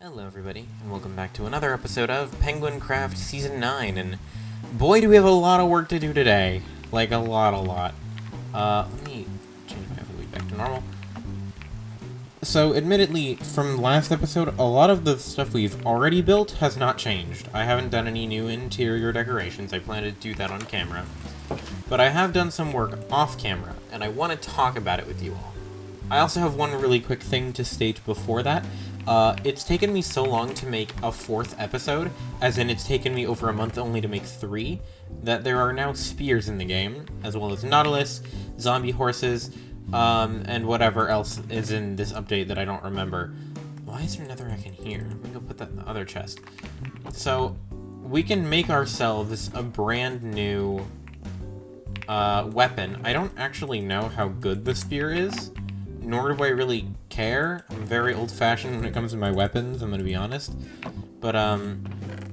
Hello everybody, and welcome back to another episode of PenguinCraft Season 9, and boy do we have a lot of work to do today. Like, a lot. Let me change my FOV back to normal. So, admittedly, from last episode, a lot of the stuff we've already built has not changed. I haven't done any new interior decorations, I plan to do that on camera. But I have done some work off camera, and I want to talk about it with you all. I also have one really quick thing to state before that. It's taken me so long to make a 4th episode, as in it's taken me over a month only to make 3, that there are now spears in the game, as well as Nautilus, zombie horses, and whatever else is in this update that I don't remember. Why is there netherrack in here? I'm gonna go put that in the other chest. So, we can make ourselves a brand new weapon. I don't actually know how good the spear is, nor do I really care. I'm very old-fashioned when it comes to my weapons, I'm gonna be honest. But,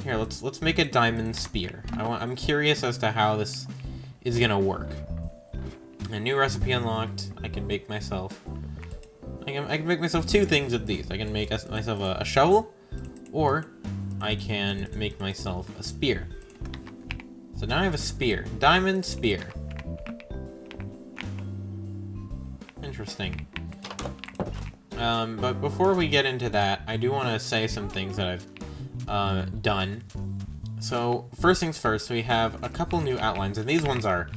here, let's make a diamond spear. I'm curious as to how this is gonna work. A new recipe unlocked. I can make myself... I can make myself 2 things of these. I can make myself a shovel, or I can make myself a spear. So now I have a spear. Diamond spear. Interesting. But before we get into that, I do want to say some things that I've done. So, first things first, we have a couple new outlines, and these ones are...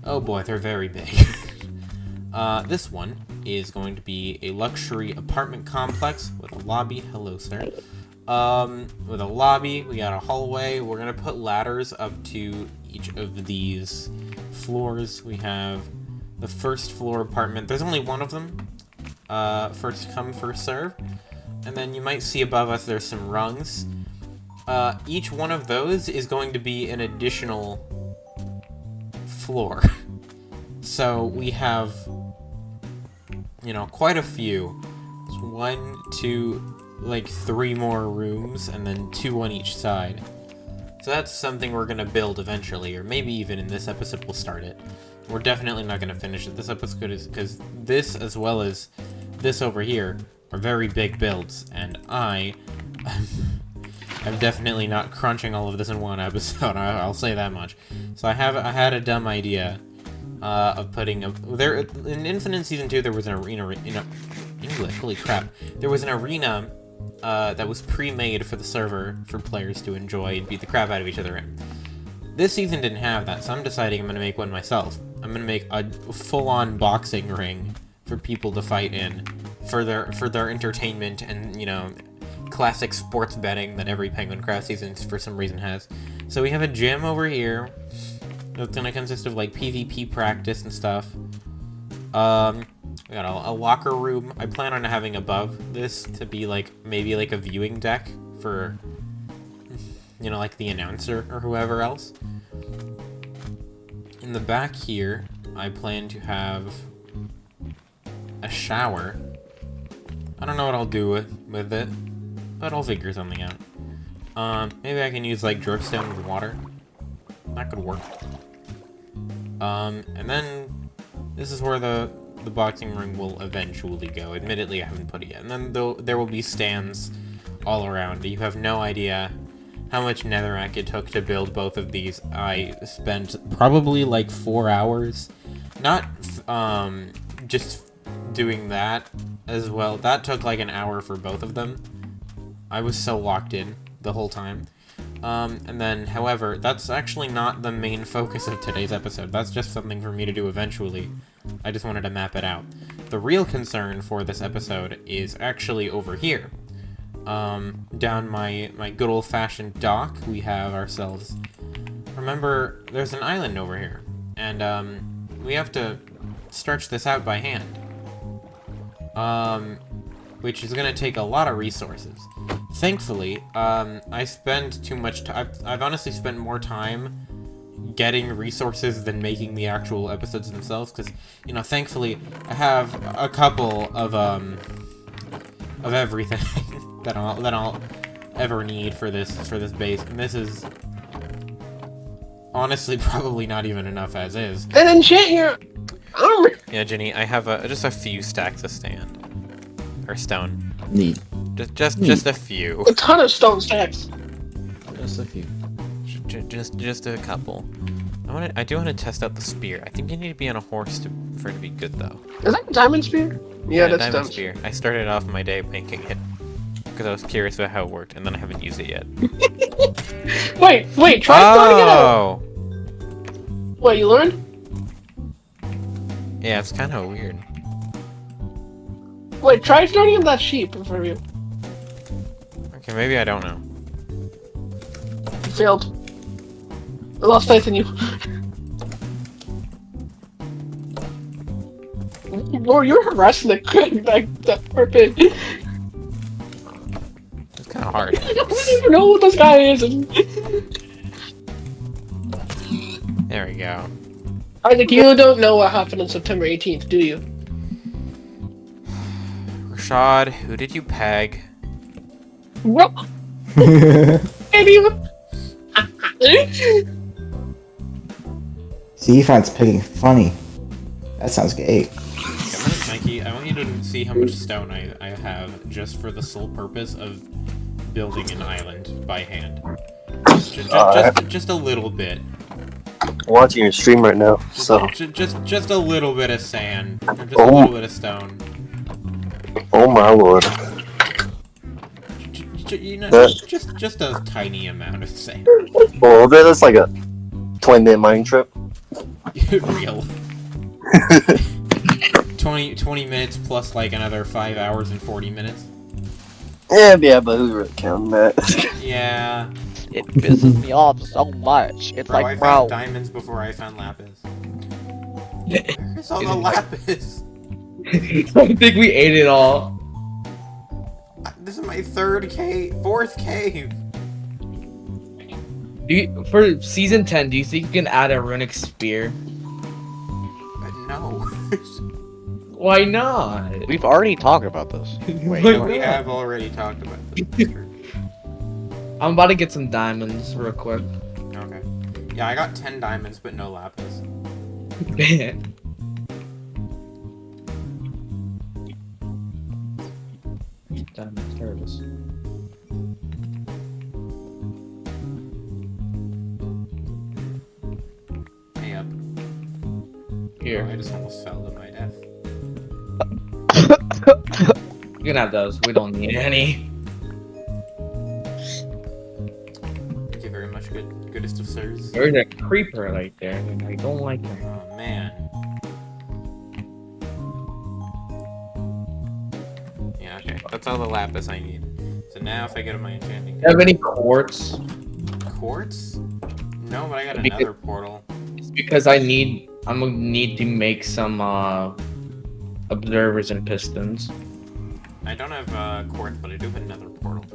oh boy, they're very big. This one is going to be a luxury apartment complex with a lobby. Hello, sir. With a lobby, we got a hallway. We're going to put ladders up to each of these floors. We have the first floor apartment. There's only one of them. First come, first serve. And then you might see above us there's some rungs. Each one of those is going to be an additional floor. So we have, you know, quite a few. There's 1, 2, like 3 more rooms, and then 2 on each side. So that's something we're gonna build eventually, or maybe even in this episode we'll start it. We're definitely not gonna finish it this episode, because this, as well as this over here, are very big builds, and I'm definitely not crunching all of this in one episode. I'll say that much. So I had a dumb idea of putting in Infinite Season 2 there was an arena English, holy crap. There was an arena that was pre-made for the server for players to enjoy and beat the crap out of each other in. This season didn't have that, so I'm deciding I'm gonna make one myself. I'm gonna make a full-on boxing ring for people to fight in for their entertainment and, you know, classic sports betting that every PenguinCraft season for some reason has. So we have a gym over here. It's gonna consist of like PvP practice and stuff. We got a locker room. I plan on having above this to be like maybe like a viewing deck for, you know, like the announcer or whoever else. In the back here, I plan to have a shower. I don't know what I'll do with it, but I'll figure something out. Maybe I can use like dripstone with water. That could work. And then this is where the boxing ring will eventually go. Admittedly, I haven't put it yet. And then there will be stands all around. You have no idea how much netherrack it took to build both of these. I spent probably like 4 hours. Not just doing that as well. That took like an hour for both of them. I was so locked in the whole time. And then, however, that's actually not the main focus of today's episode. That's just something for me to do eventually. I just wanted to map it out. The real concern for this episode is actually over here. Down my good old-fashioned dock, we have ourselves... remember, there's an island over here. And, we have to stretch this out by hand. Which is going to take a lot of resources. Thankfully, I spend too much time. I've honestly spent more time getting resources than making the actual episodes themselves, because, you know, thankfully, I have a couple of everything that I'll ever need for this base, and this is honestly probably not even enough as is. And enchant here. Yeah, Jenny, I have just a few stacks of sand or stone. Neat. Just a few. A ton of stone stacks. Just a few. Just a couple. I do want to test out the spear. I think you need to be on a horse for it to be good, though. Is that a diamond spear? Yeah, that's diamond spear. I started off my day making it because I was curious about how it worked, and then I haven't used it yet. Wait, try starting it out. Oh! What, you learned? Yeah, it's kind of weird. Wait, try starting up that sheep in front of you. Okay, maybe I don't know. You failed. I lost faith in you. Bro, you're harassing that poor pig. It's kind of hard. I don't even know what this guy is. There we go. I think you don't know what happened on September 18th, do you? Rashad, who did you peg? Well, maybe. See, you find picking funny. That sounds gay. Mikey, I want you to see how much stone I have just for the sole purpose of building an island by hand. Just a little bit. I'm watching your stream right now, so. Just a little bit of sand. Or just a little bit of stone. Oh my lord. You know, just a tiny amount of sand. Well, that's like a 20-minute mining trip. Real. 20 minutes plus like another 5 hours and 40 minutes. Yeah, but who's really counting that? Yeah. It pisses me off so much. It's Bro, like, I found diamonds before I found lapis. Where's all the lapis? I think we ate it all. This is my fourth cave. For season 10, do you think you can add a runic spear? No. Why not? we've already talked about this. Wait, Why We not? have already talked about this. I'm about to get some diamonds real quick. Okay. Yeah, I got 10 diamonds, but no lapis. Diamond service. Hey up. Here. Oh, I just almost fell to my death. You can have those. We don't need any. Thank you very much, goodest of sirs. There's a creeper right there, and I don't like him. Oh man. Yeah, okay. That's all the lapis I need. So now if I go to my enchanting Do you have any quartz? quartz? No, but I got Because- another portal. It's because I'm gonna need to make some observers and pistons. I don't have quartz, but I do have another portal.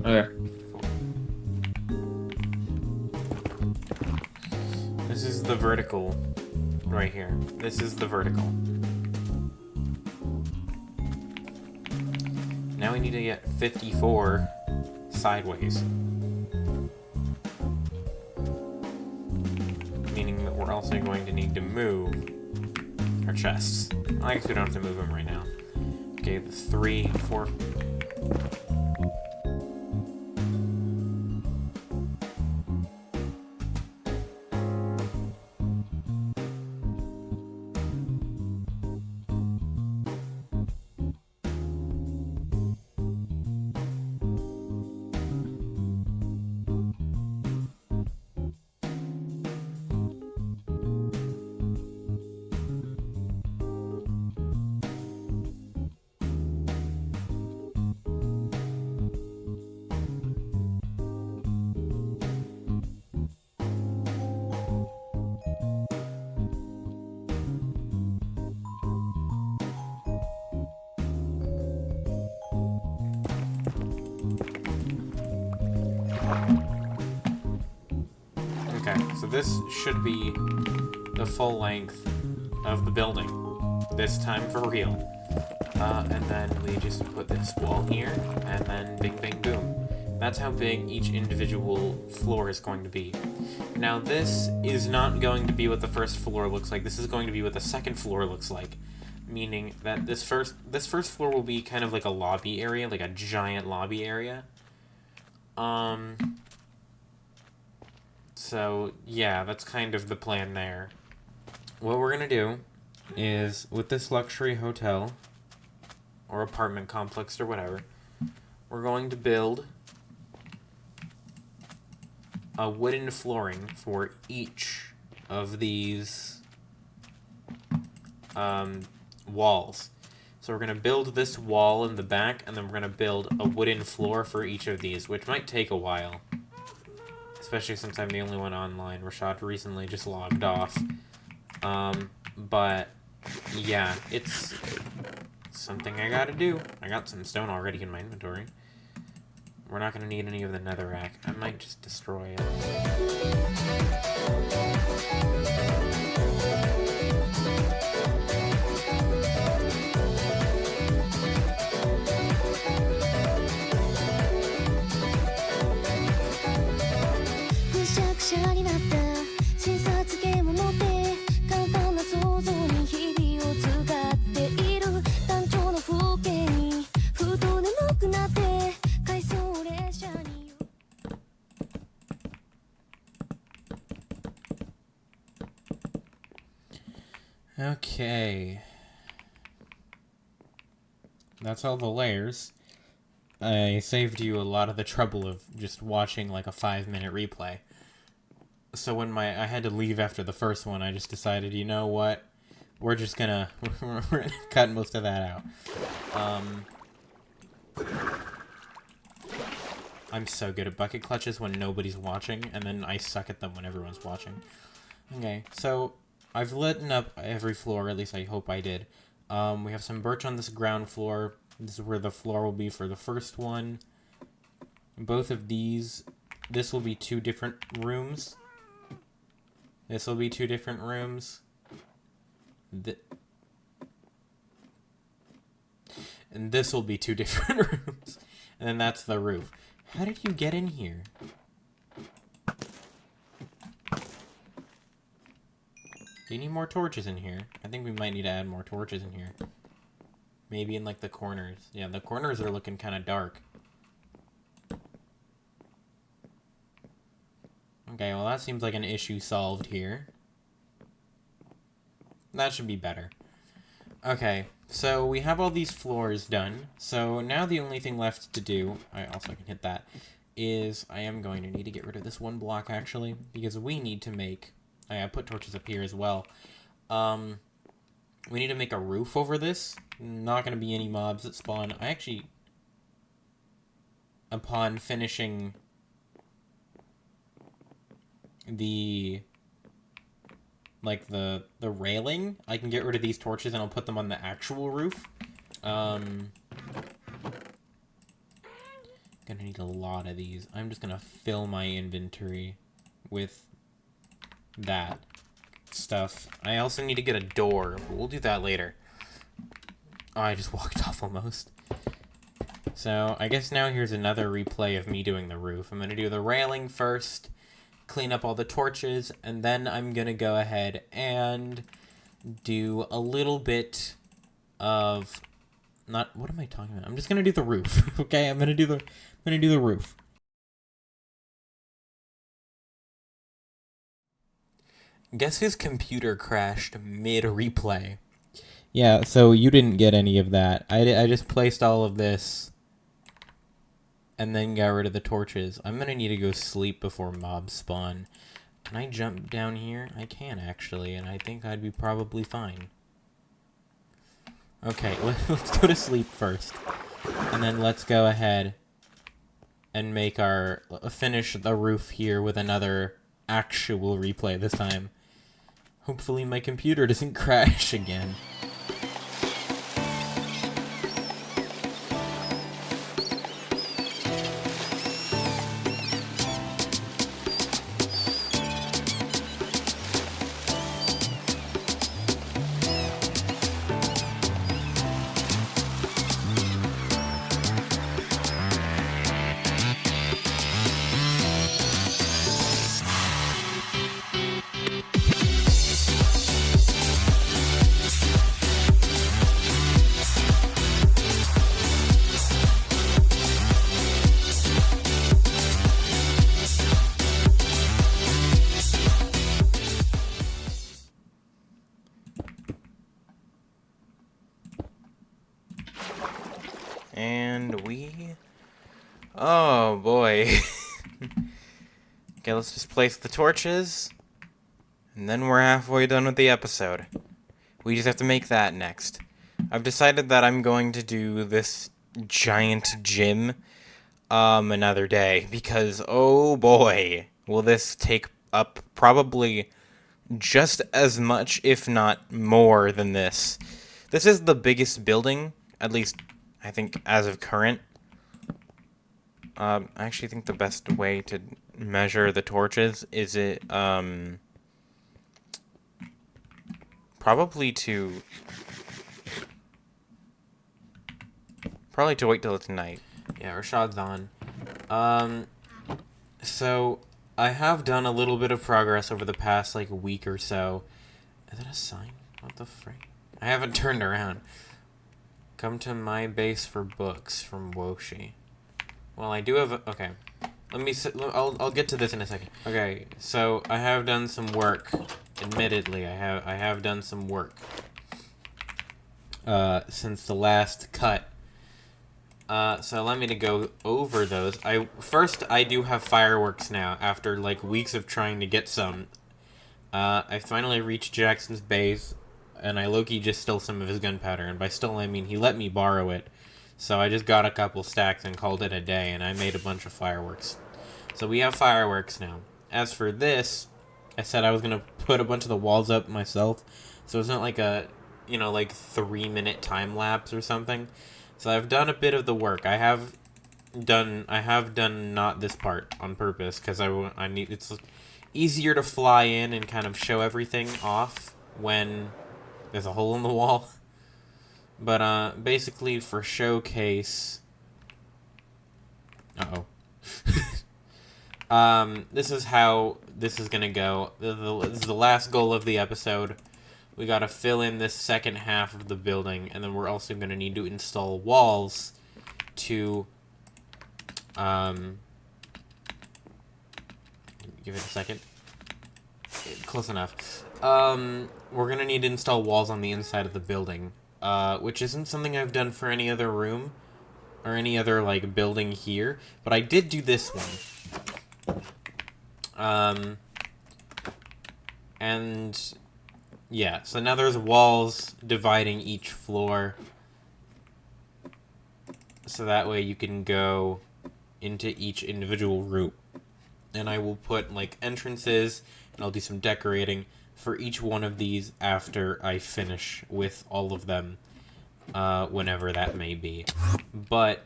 Okay. This is the vertical right here. This is the vertical. Now we need to get 54 sideways. Meaning that we're also going to need to move our chests. I guess we don't have to move them right now. Okay, the 3, 4. Okay, so this should be the full length of the building. This time for real. And then we just put this wall here, and then bing, bing, boom. That's how big each individual floor is going to be. Now this is not going to be what the first floor looks like. This is going to be what the second floor looks like. meaning that this first floor will be kind of like a lobby area, like a giant lobby area. So yeah, that's kind of the plan there. What we're gonna do is, with this luxury hotel or apartment complex or whatever, we're going to build a wooden flooring for each of these walls. So we're going to build this wall in the back, and then we're going to build a wooden floor for each of these, which might take a while. Especially since I'm the only one online. Rashad recently just logged off. But, yeah, it's something I gotta do. I got some stone already in my inventory. We're not going to need any of the netherrack. I might just destroy it. Okay. That's all the layers. I saved you a lot of the trouble of just watching like a 5-minute replay. So when I had to leave after the first one, I just decided, you know what? We're just gonna we're gonna cut most of that out. I'm so good at bucket clutches when nobody's watching, and then I suck at them when everyone's watching. Okay, so I've lit up every floor, at least I hope I did. We have some birch on this ground floor. This is where the floor will be for the first one. Both of these, this will be 2 different rooms. This will be 2 different rooms. And this will be 2 different rooms. And then that's the roof. How did you get in here? Do you need more torches in here? I think we might need to add more torches in here. Maybe in, like, the corners. Yeah, the corners are looking kind of dark. Okay, well, that seems like an issue solved here. That should be better. Okay, so we have all these floors done. So now the only thing left to do, I also can hit that, is I am going to need to get rid of this 1 block, actually, because we need to make... I put torches up here as well. We need to make a roof over this. Not going to be any mobs that spawn. I actually, upon finishing the, like, the railing, I can get rid of these torches and I'll put them on the actual roof. Gonna need a lot of these. I'm just gonna fill my inventory with that stuff. I also need to get a door. We'll do that later. Oh, I just walked off almost. So, I guess now here's another replay of me doing the roof. I'm going to do the railing first, clean up all the torches, and then I'm going to go ahead and do a little bit of... Not... What am I talking about? I'm just going to do the roof, okay? I'm going to do the roof. Guess his computer crashed mid-replay. Yeah, so you didn't get any of that. I just placed all of this and then got rid of the torches. I'm gonna need to go sleep before mobs spawn. Can I jump down here? I can, actually, and I think I'd be probably fine. Okay, let's go to sleep first. And then let's go ahead and make our... finish the roof here with another actual replay this time. Hopefully my computer doesn't crash again. Oh, boy. Okay, let's just place the torches. And then we're halfway done with the episode. We just have to make that next. I've decided that I'm going to do this giant gym another day, because oh boy, will this take up probably just as much, if not more, than this. This is the biggest building, at least I think as of current. I actually think the best way to measure the torches is probably to wait till it's night. Yeah, Rashad's on. So I have done a little bit of progress over the past like week or so. Is that a sign? What the frick? I haven't turned around. Come to my base for books from Woshi. Well, I do have okay. Let me I'll get to this in a second. Okay, so I have done some work. Admittedly, I have done some work since the last cut. So allow me to go over those. I do have fireworks now, after like weeks of trying to get some. I finally reached Jackson's base, and I low-key just stole some of his gunpowder, and by stole I mean he let me borrow it. So I just got a couple stacks and called it a day, and I made a bunch of fireworks. So we have fireworks now. As for this, I said I was gonna put a bunch of the walls up myself, so it's not like a, like 3-minute time lapse or something. So I've done a bit of the work. I have done not this part on purpose, because I need, it's easier to fly in and kind of show everything off when there's a hole in the wall. But basically for showcase, this is how this is gonna go. This is the last goal of the episode. We gotta fill in this second half of the building, and then we're also gonna need to install walls to, give it a second. Close enough. We're gonna need to install walls on the inside of the building, which isn't something I've done for any other room, or any other, like, building here, but I did do this one. And yeah, so now there's walls dividing each floor, so that way you can go into each individual room. And I will put, like, entrances, and I'll do some decorating for each one of these after I finish with all of them, whenever that may be. But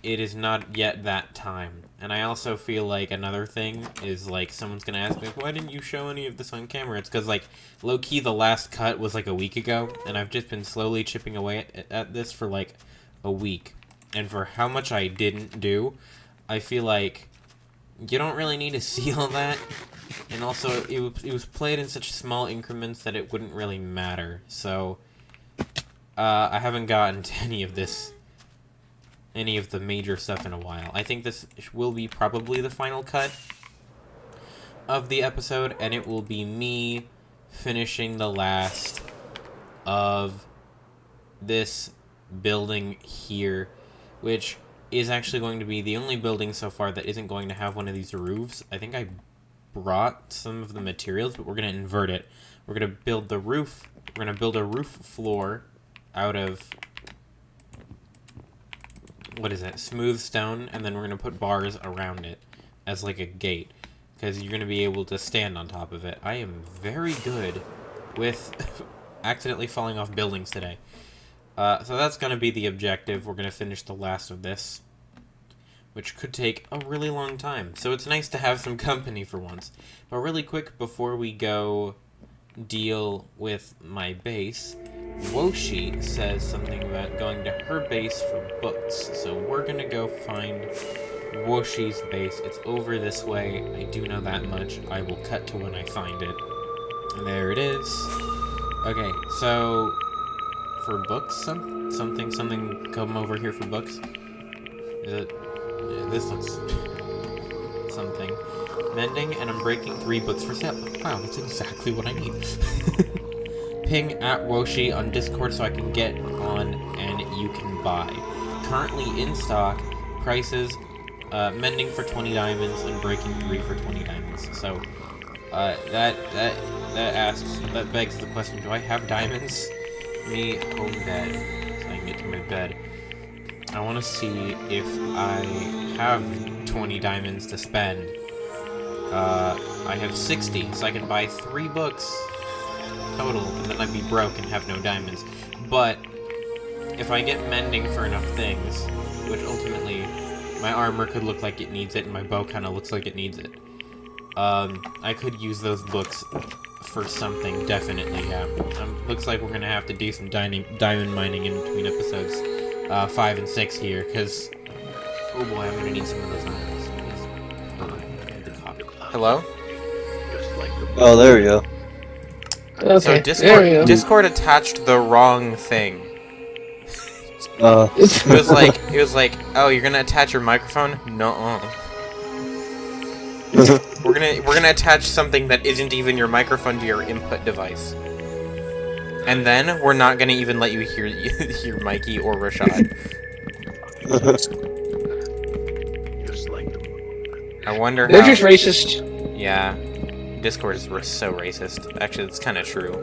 it is not yet that time. And I also feel like another thing is, like, someone's gonna ask me, why didn't you show any of this on camera? It's because, like, low-key the last cut was, like, a week ago, and I've just been slowly chipping away at this for, like, a week. And for how much I didn't do, I feel like you don't really need to see all that. And also, it was played in such small increments that it wouldn't really matter. So, I haven't gotten to any of the major stuff in a while. I think this will be probably the final cut of the episode, and it will be me finishing the last of this building here, which is actually going to be the only building so far that isn't going to have one of these roofs. I think I brought some of the materials, but we're going to invert it. We're going to build the roof. We're going to build a roof floor out of, what is it, smooth stone, and then we're going to put bars around it as like a gate, because you're going to be able to stand on top of it. I am very good with accidentally falling off buildings today. So that's going to be the objective. We're going to finish the last of this, which could take a really long time. So it's nice to have some company for once. But really quick, before we go deal with my base, Woshi says something about going to her base for books. So we're going to go find Woshi's base. It's over this way. I do know that much. I will cut to when I find it. There it is. Okay, so for books, something come over here for books. Is it? Yeah, this looks something. Mending, and I'm breaking 3 books for sale. Wow, that's exactly what I need. Ping at Woshi on Discord so I can get on and you can buy. Currently in stock, prices mending for 20 diamonds and breaking 3 for 20 diamonds. So, that begs the question, do I have diamonds? Me home bed, so I can get to my bed. I want to see if I have 20 diamonds to spend. I have 60, so I can buy 3 books total, and then I'd be broke and have no diamonds. But if I get mending for enough things, which ultimately my armor could look like it needs it, and my bow kind of looks like it needs it, I could use those books for something, definitely, yeah. Looks like we're gonna have to do some diamond mining in between episodes 5 and 6 here, because, oh boy, I'm gonna need some of those diamonds. Hello? Oh, there we go. Okay, So there we go. Discord attached the wrong thing. Uh, It was like, oh, you're gonna attach your microphone? Nuh-uh. We're gonna attach something that isn't even your microphone to your input device. And then we're not gonna even let you hear Mikey or Rashad. I wonder how. They're just racist. Yeah, Discord is so racist. Actually, it's kind of true.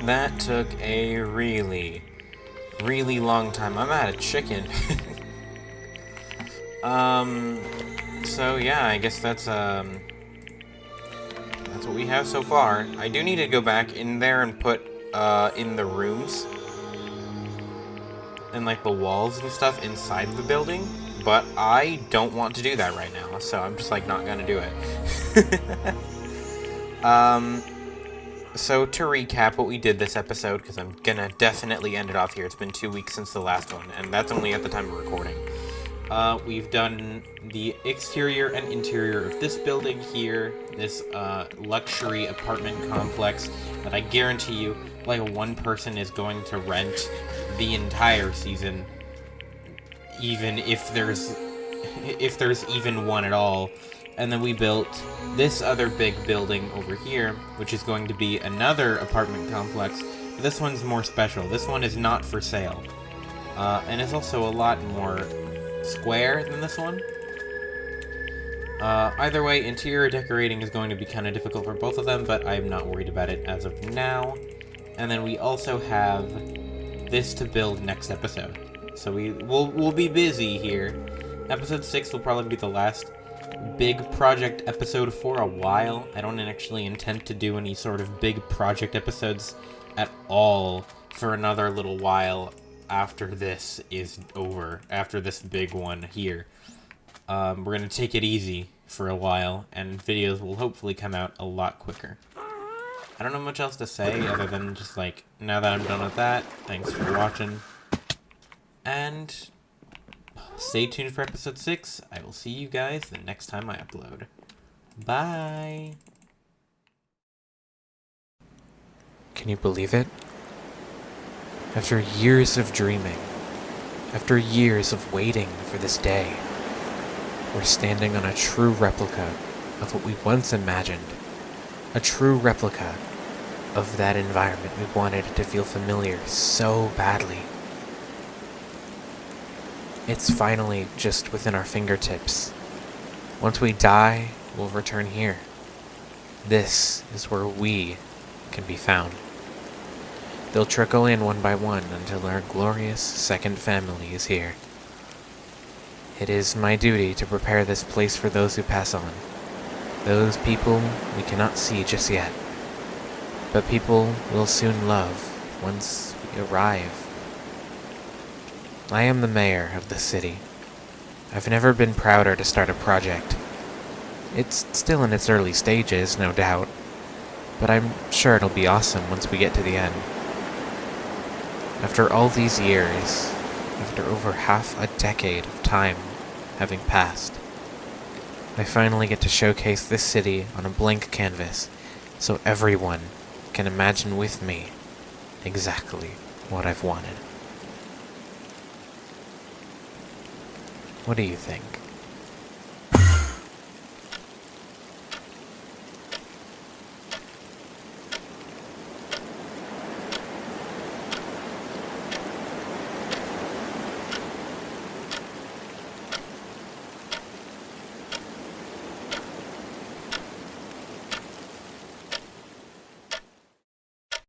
That took a really, really long time. I'm out of chicken. So yeah, I guess that's what we have so far. I do need to go back in there and put, in the rooms and, like, the walls and stuff inside the building, but I don't want to do that right now, so I'm just, like, not gonna do it. So to recap what we did this episode, because I'm gonna definitely end it off here. It's been 2 weeks since the last one, and that's only at the time of recording. We've done the exterior and interior of this building here, this luxury apartment complex that I guarantee you, like, one person is going to rent the entire season, even if there's even one at all. And then we built this other big building over here, which is going to be another apartment complex. This one's more special. This one is not for sale. And it's also a lot more square than this one. Either way, interior decorating is going to be kind of difficult for both of them, but I'm not worried about it as of now. And then we also have this to build next episode. So we'll be busy here. Episode 6 will probably be the last big project episode for a while. I don't actually intend to do any sort of big project episodes at all for another little while after this is over, after this big one here. We're gonna take it easy for a while, and videos will hopefully come out a lot quicker. I don't know much else to say other than just, like, now that I'm done with that, thanks for watching, and stay tuned for episode 6. I will see you guys the next time I upload. Bye! Can you believe it? After years of dreaming, after years of waiting for this day, we're standing on a true replica of what we once imagined. A true replica of that environment we wanted to feel familiar so badly. It's finally just within our fingertips. Once we die, we'll return here. This is where we can be found. They'll trickle in one by one until our glorious second family is here. It is my duty to prepare this place for those who pass on, Those people we cannot see just yet, but people we'll soon love once we arrive. I am the mayor of the city. I've never been prouder to start a project. It's still in its early stages, no doubt, but I'm sure it'll be awesome once we get to the end. After all these years, after over half a decade of time having passed, I finally get to showcase this city on a blank canvas so everyone can imagine with me exactly what I've wanted. What do you think?